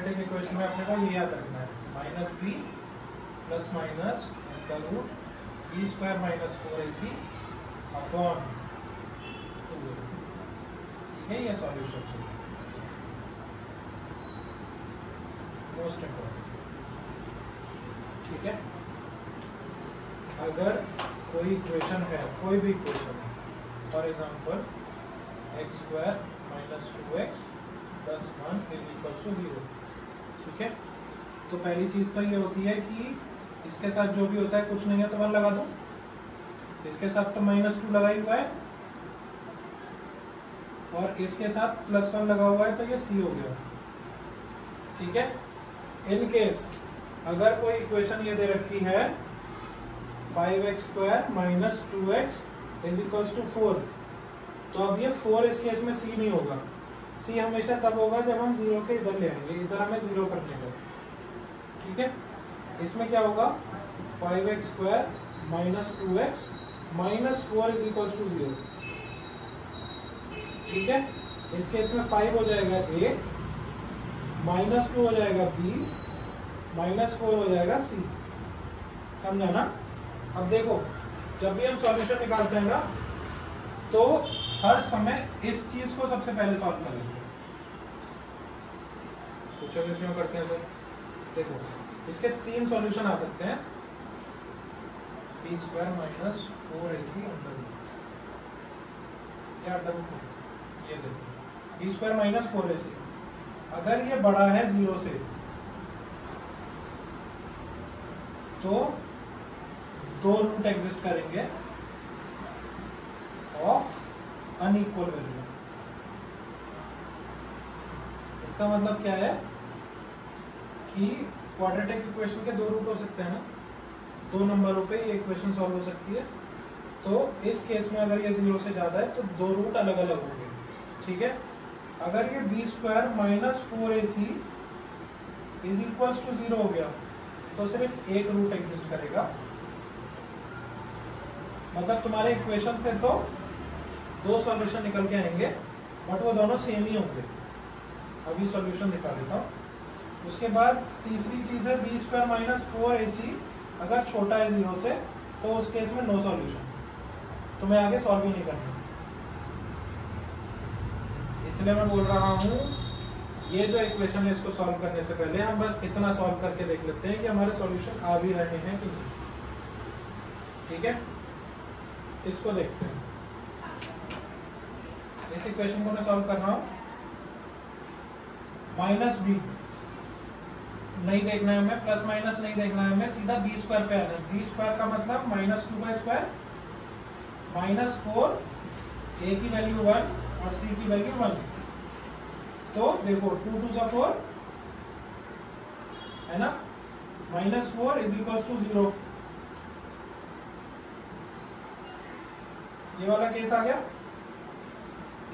Quadratic equation में अपने को ये याद रखना है, माइनस बी प्लस माइनस का root b square minus 4ac upon 2, ठीक है। ये सॉल्यूशन है मोस्ट इम्पोर्टेंट, ठीक है। अगर कोई इक्वेशन है, कोई भी इक्वेशन है, for example x square minus 2x plus 1 is equal to 0, ठीक है। तो पहली चीज तो ये होती है कि इसके साथ जो भी होता है, कुछ नहीं है तो 1 लगा दो, इसके साथ तो -2 लगा ही हुआ है और इसके साथ +1 लगा हुआ है, तो ये c हो गया, ठीक है। इन केस अगर कोई इक्वेशन ये दे रखी है 5x square minus 2x is equal to 4, तो अब ये 4 इस केस में c नहीं होगा, c हमेशा तब होगा जब हम 0 के इधर ले आएंगे, इधर हमें 0 करने का, ठीक है। इसमें क्या होगा 5x square minus 2x minus 4 is equal to 0, ठीक है। इस केस में 5 हो जाएगा a, -2 हो जाएगा b, -4 हो जाएगा c, समझा ना। अब देखो जब भी हम सॉल्यूशन निकालते हैं ना, तो हर समय इस चीज को सबसे पहले सॉल्व करेंगे। पूछोगे क्यों करते हैं सर? देखो इसके 3 सॉल्यूशन आ सकते हैं, b square minus 4ac under root, या अंडर रूट, ये देखो बी स्क्वायर माइनस 4ac, अगर ये बड़ा है 0 से तो 2 रूट एग्जिस्ट करेंगे ऑफ अनइक्वल वैल्यू। इसका मतलब क्या है कि क्वाड्रेटिक इक्वेशन के 2 रूट हो सकते हैं ना, 2 नंबरों पे ये इक्वेशन सॉल्व हो सकती है। तो इस केस में अगर ये 0 से ज्यादा है तो 2 रूट अलग अलग होंगे, ठीक है। अगर ये b square minus 4ac is equal to 0 हो गया तो सिर्फ एक रूट एग्जिस्ट करेगा, मतलब तुम्हारे इक्वेशन से तो 2 सॉल्यूशन निकल के आएंगे बट वो दोनों सेम ही होंगे। अभी सॉल्यूशन दिखा देता हूँ। उसके बाद तीसरी चीज है बी स्क्वायर माइनस 4ac अगर छोटा है 0 से तो उस केस में नो सॉल्यूशन, तुम्हें आगे सॉल्व ही नहीं करना। इसलिए मैं बोल रहा हूँ ये जो इक्वेशन है इसको सॉल्व करने से पहले हम बस इतना सॉल्व करके देख लेते हैं कि हमारे सॉल्यूशन आ भी रहे हैं कि नहीं, ठीक है। इसको देखते हैं, इस इक्वेशन को मैं सॉल्व कर रहा हूँ। माइनस बी नहीं देखना है हमें, प्लस माइनस नहीं देखना है हमें, सीधा बी स्क्वायर पे आना है। बी स्क्वायर का मतलब -2 का स्क्वायर -4, ए की वैल्यू 1 और सी की वैल्यू 1, तो देखो 2 2 जा 4 है ना, -4 इज इक्वल टू 0, ये वाला केस आ गया।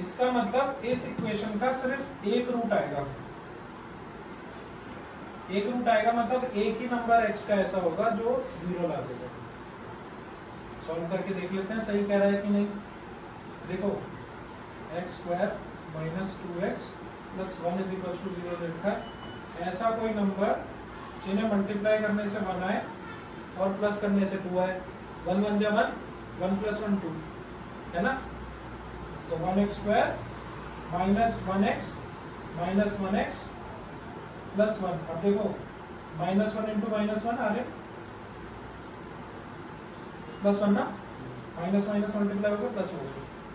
इसका मतलब इस इक्वेशन का सिर्फ एक रूट आएगा, एक रूट आएगा मतलब एक ही नंबर x का ऐसा होगा जो 0 ला देगा। सॉल्व करके देख लेते हैं सही कह रहा है कि नहीं। देखो x square minus 2x plus 1 is equal to 0 लिखा है। ऐसा कोई नंबर जिन्हें मल्टीप्लाई करने से 1 आए और प्लस करने से 2 आए, 1 1 जा 1, 1 प्लस 1 2 है ना। तो 1x square minus 1x minus 1x plus 1। अब देखो -1 इंटू -1 आ रहे प्लस 1 ना, माइनस माइनस मल्टीप्लाई होकर प्लस हो गया,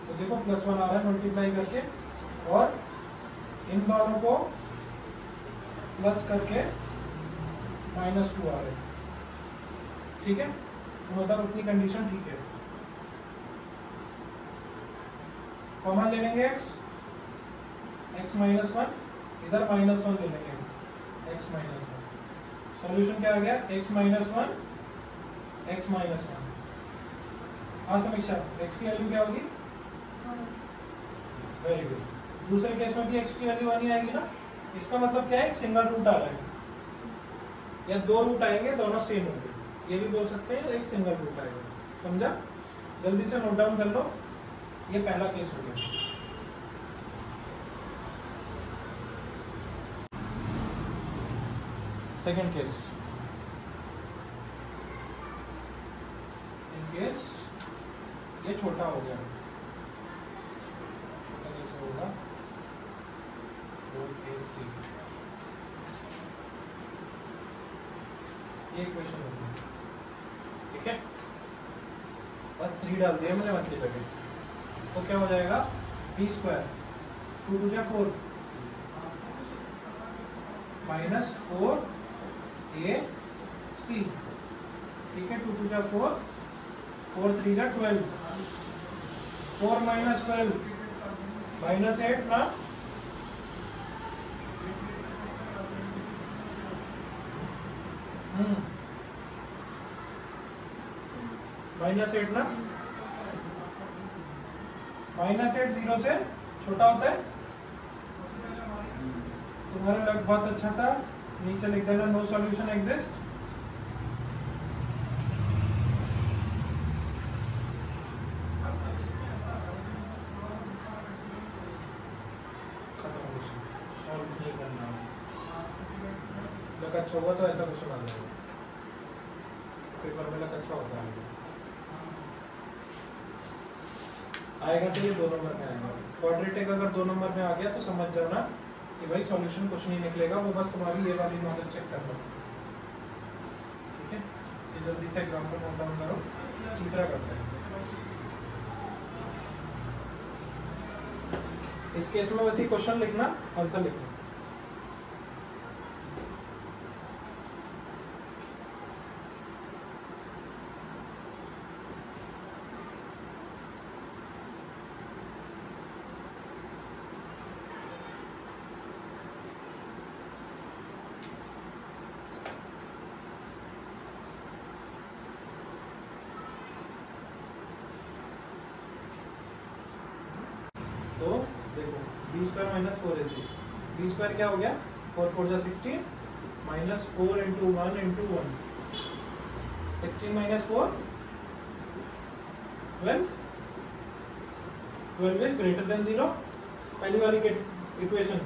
तो देखो +1 आ रहा है मल्टीप्लाई करके, और इन दोनों को प्लस करके -2 आ रहे हैं, ठीक है। तो मतलब अपनी कंडीशन ठीक है। कॉमन ले लेंगे x -1, इधर -1 ले लेंगे x -1। सॉल्यूशन क्या आ गया x -1 x -1। हाँ समीक्षा, x की वैल्यू क्या होगी? Very good. दूसरे केस में भी x की वैल्यू 1 ही आएगी ना। इसका मतलब क्या है, एक सिंगल रूट आ रहा है या 2 रूट आएंगे दोनों सेम होंगे, ये भी बोल सकते हैं एक सिंगल रूट आएगा। समझा? जल्दी से नोट डाउन कर लो, ये पहला केस हो गया। सेकेंड केस, इन केस ये छोटा हो गया, छोटा कैसे होगा, 4ac, ये इक्वेशन होगी, ठीक है। बस 3 डाल दिया मैंने 1 की जगह, तो क्या हो जाएगा, b स्क्वायर 2 2 जा 4 माइनस 4ac, ठीक है। 2 2 जा 4, 4 3 जा 12, 4 माइनस 12 माइनस 8 ना, माइनस 8 ना, माइनस 8 0 से छोटा होता है। तुम्हारा लग बहुत अच्छा था, नीचे लिख देना नो सॉल्यूशन एग्जिस्ट। खत्म क्वेश्चन, सॉल्व नहीं करना। लग अच्छा हुआ तो ऐसा क्वेश्चन आ जाएगा, पेपर में लग अच्छा होता है, आएगा तो ये 2 नंबर में आएगा। क्वाड्रेटिक अगर 2 नंबर में आ गया तो समझ जाना कि भाई सॉल्यूशन कुछ नहीं निकलेगा, वो बस तुम्हारी ये वाली नॉलेज चेक कर लो, ठीक है। ये जल्दी से एग्जाम्पल नोट डाउन करो, तीसरा करते हैं। इस केस में बस ये क्वेश्चन लिखना, आंसर लिखना। तो देखो b square minus 4ac, b square क्या हो गया, 4 4 जा 16 minus 4 into 1 into 1, 16 minus 4 12, 12 is greater than 0। पहली वाली इक्वेशन,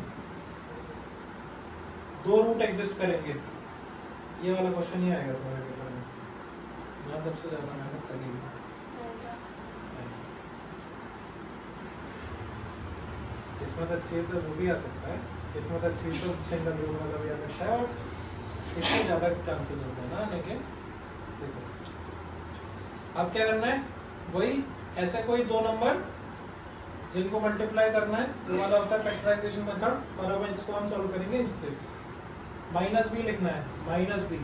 2 रूट एग्जिस्ट करेंगे, ये वाला क्वेश्चन ही आएगा तुम्हारे पेपर में, यहाँ सबसे ज्यादा मेहनत लगेगी। किस्मत अच्छी है तो वो भी आ सकता है, किस्मत अच्छी है तो सिंगल रूट वाला भी आ सकता है, और इससे ज़्यादा चांसेस होते हैं ना आने के। देखो अब क्या करना है, वही ऐसे कोई 2 नंबर जिनको मल्टीप्लाई करना है, वो वाला होता है फैक्टराइजेशन मेथड, और अब इसको हम सॉल्व करेंगे इससे। माइनस बी लिखना है, minus b,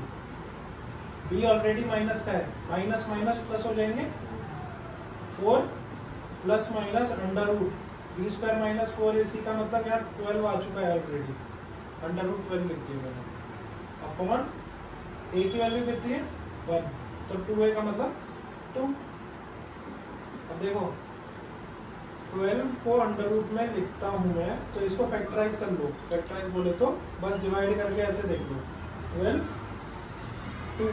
b already minus का है, माइनस माइनस प्लस हो जाएंगे, 4 plus minus under root b square minus 4ac का मतलब यार 12 आ चुका है ऑलरेडी, अंडर रूट 12 लिख दिया मैंने, अपॉन a की वैल्यू कितनी है 1, तो 2a का मतलब 2। अब देखो 12 को अंडर रूट में लिखता हूँ मैं, तो इसको फैक्टराइज कर लो, फैक्टराइज बोले तो बस डिवाइड करके ऐसे देख लो, 12 2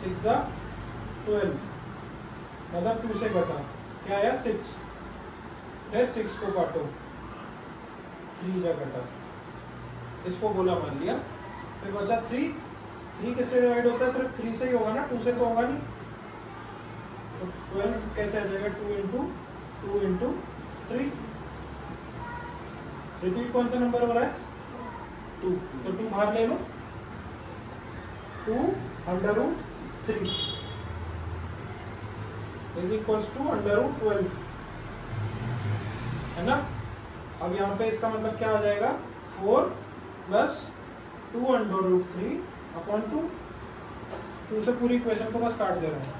6 जा 12, मतलब 2 से घटा क्या आया 6, फिर 6 को काटो, 3 जा घटा, इसको गोला मान लिया, फिर बचा 3, 3 किससे डिवाइड होता है, सिर्फ 3 से ही होगा ना, 2 से तो होगा नहीं, तो 12 कैसे आ जाएगा, 2 इंटू 3, रिपीट कौन सा नंबर हो रहा है 2, तो 2 बाहर ले लो, 2 under root 3 is equals to under root 12, है ना। अब यहाँ पे इसका मतलब क्या आ जाएगा, 4 प्लस 2 अंडर रूट 3 अपॉन 2 से पूरी इक्वेशन को बस काट दे रहे हैं,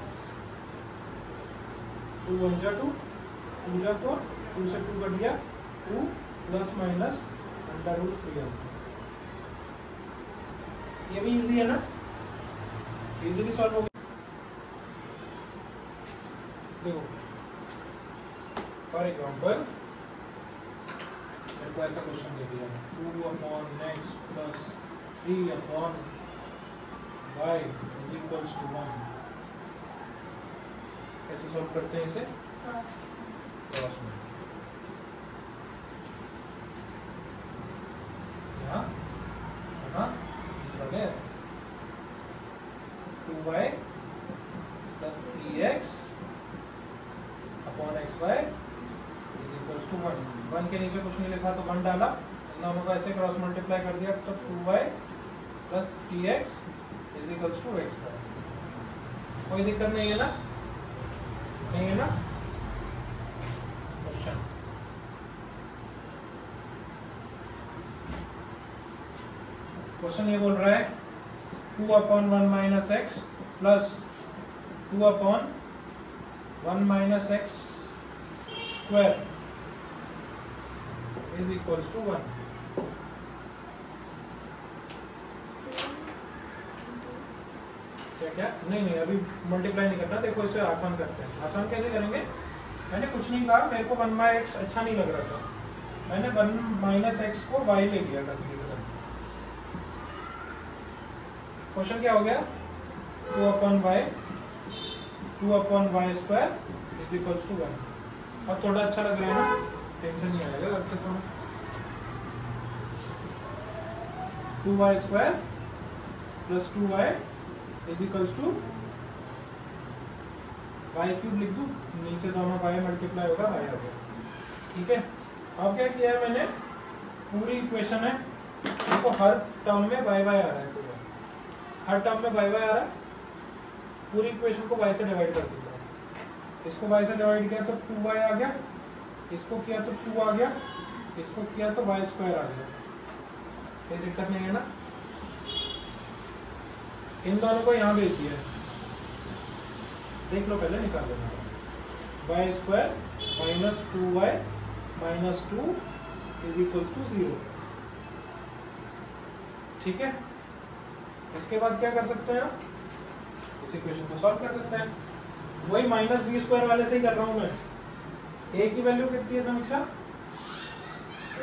2 1 जा 2, 2 जा 4, 2 से 2 कट गया, 2 plus minus under root 3 answer. ये भी इजी है ना, इजीली सॉल्व हो गया। देखो फॉर एग्जाम्पल मेरे को ऐसा क्वेश्चन दे दिया, 2 upon x plus 3 upon y is equals to 1, कैसे सॉल्व करते हैं इसे, क्रॉस में, यहाँ बीच वाले ऐसे टू 1, 1 के नीचे कुछ नहीं लिखा तो 1 डाला, दोनों को ऐसे क्रॉस मल्टीप्लाई कर दिया तो 2y plus 3x is equals to x square. कोई दिक्कत नहीं है ना? नहीं है ना? क्वेश्चन क्वेश्चन ये बोल रहा है 2/1 minus x plus 2/1 minus x square is equals to 1। क्या नहीं अभी मल्टीप्लाई नहीं करना, देखो इसे आसान करते हैं। आसान कैसे करेंगे? मैंने कुछ नहीं कहा, मेरे को 1/x अच्छा नहीं लग रहा था, मैंने 1 माइनस एक्स को y ले लिया कंसीडर। क्वेश्चन क्या हो गया? 2/y square is equals to 1। अब थोड़ा अच्छा लग रहा है ना, टेंशन नहीं आएगा करते समय। 2y square plus 2y is equals to y cube लिख दूं, नीचे दोनों y मल्टीप्लाई होगा, y आ गया। ठीक है, अब क्या किया है मैंने, पूरी इक्वेशन है, देखो हर टर्म में y आ रहा है, हर टर्म में y आ रहा है, पूरी इक्वेशन को y से डिवाइड कर दिया। इसको y से डिवाइड किया तो 2y आ गया, इसको किया तो 2 आ गया, इसको किया तो y स्क्वायर आ गया। कोई दिक्कत नहीं है ना? इन दोनों को यहाँ भेज दिया, देख लो पहले निकाल लेना। y square minus 2y minus 2 is equal to 0। ठीक है, इसके बाद क्या कर सकते हैं, इस इक्वेशन को सॉल्व कर सकते हैं। वही माइनस बी स्क्वायर वाले से ही कर रहा हूं मैं। a की वैल्यू कितनी है समीक्षा?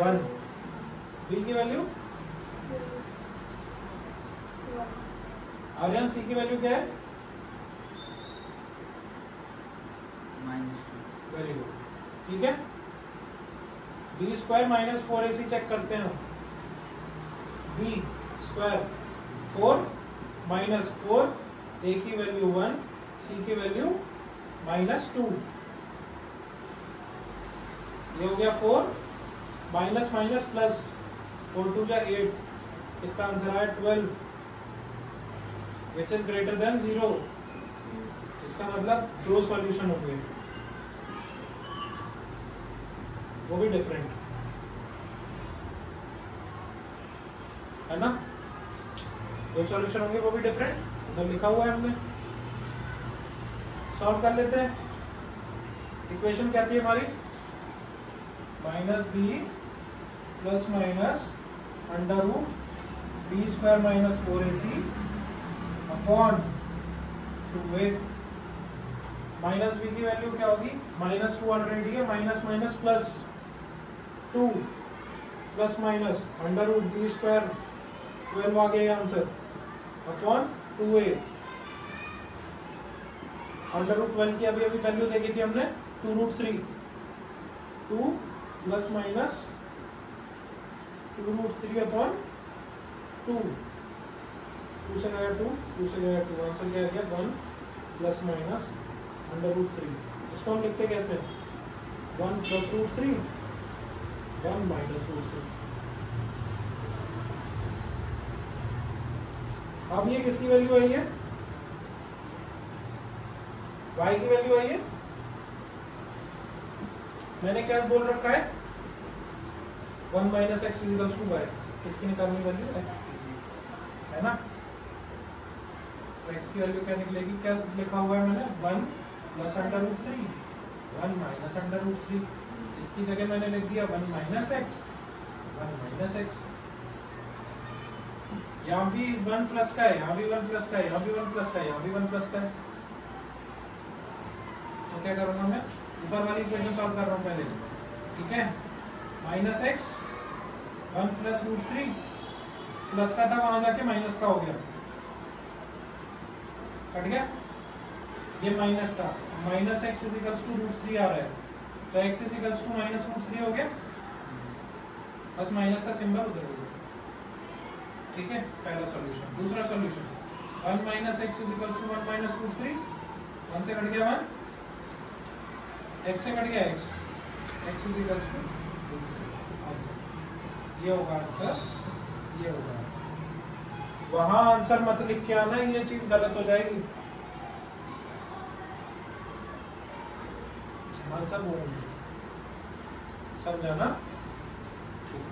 1। b की वैल्यू आर्यन, सी की वैल्यू क्या है? -2। वेरी गुड, ठीक है। B square minus 4ac check करते हैं। बी स्क्वायर 4 माइनस 4, ए की वैल्यू 1, सी की वैल्यू -2। ये हो गया 4 माइनस माइनस प्लस, 4 2 जा 8, कितना आंसर आया 12, विच इज ग्रेटर देन 0। इसका मतलब दो सॉल्यूशन हो गए, वो भी डिफरेंट है ना, दो सॉल्यूशन होंगे वो भी डिफरेंट, उधर लिखा हुआ है हमने। सॉल्व कर लेते हैं। इक्वेशन क्या थी हमारी? Minus b plus minus under root b square minus 4ac upon 2a। Minus b की वैल्यू क्या होगी? -2 ऑलरेडी है, minus minus plus 2 plus minus under root b square 12 आ गया answer, upon 2a। Under root 12 की अभी अभी वैल्यू देखी थी हमने 2√3, 2 प्लस माइनस 2√3 अपॉन 2, 2 से गया 2, 2 से गया 2, आंसर क्या आ गया 1 प्लस माइनस अंडर रूट 3। इसको हम लिखते कैसे? 1 प्लस √3, 1 माइनस √3। अब ये किसकी वैल्यू आई है? y की वैल्यू आई है। मैंने क्या बोल रखा है? 1 minus x is equal to y। किसकी निकालनी वैल्यू? x है ना। x की वैल्यू क्या निकलेगी? क्या लिखा हुआ है मैंने? 1 plus under root 3, 1 minus under root 3। इसकी जगह मैंने लिख दिया 1 माइनस एक्स, 1 माइनस एक्स। यहाँ भी 1 प्लस का है, यहाँ भी 1 प्लस का है, यहाँ भी 1 प्लस का है, यहाँ भी 1 प्लस का है। तो क्या करूँगा मैं? ऊपर वाली इक्वेशन सॉल्व कर रहा हूँ पहले, ठीक है। माइनस एक्स 1 प्लस √3, प्लस का था वहां जाके माइनस का हो गया, कट गया। ये माइनस था, minus x is equals to √3 आ रहा है, तो x is equals to minus √3 हो गया, बस माइनस का सिंबल उधर हो गया, ठीक है। पहला सॉल्यूशन। दूसरा solution 1 minus x is equals to 1 minus √3, 1 से कट गया 1, x से कट गया x, x is equal to answer, ये होगा आंसर, ये होगा आंसर। वहां आंसर मत लिख के आना, ये चीज गलत हो जाएगी। आंसर बोलेंगे, समझा ना? ठीक,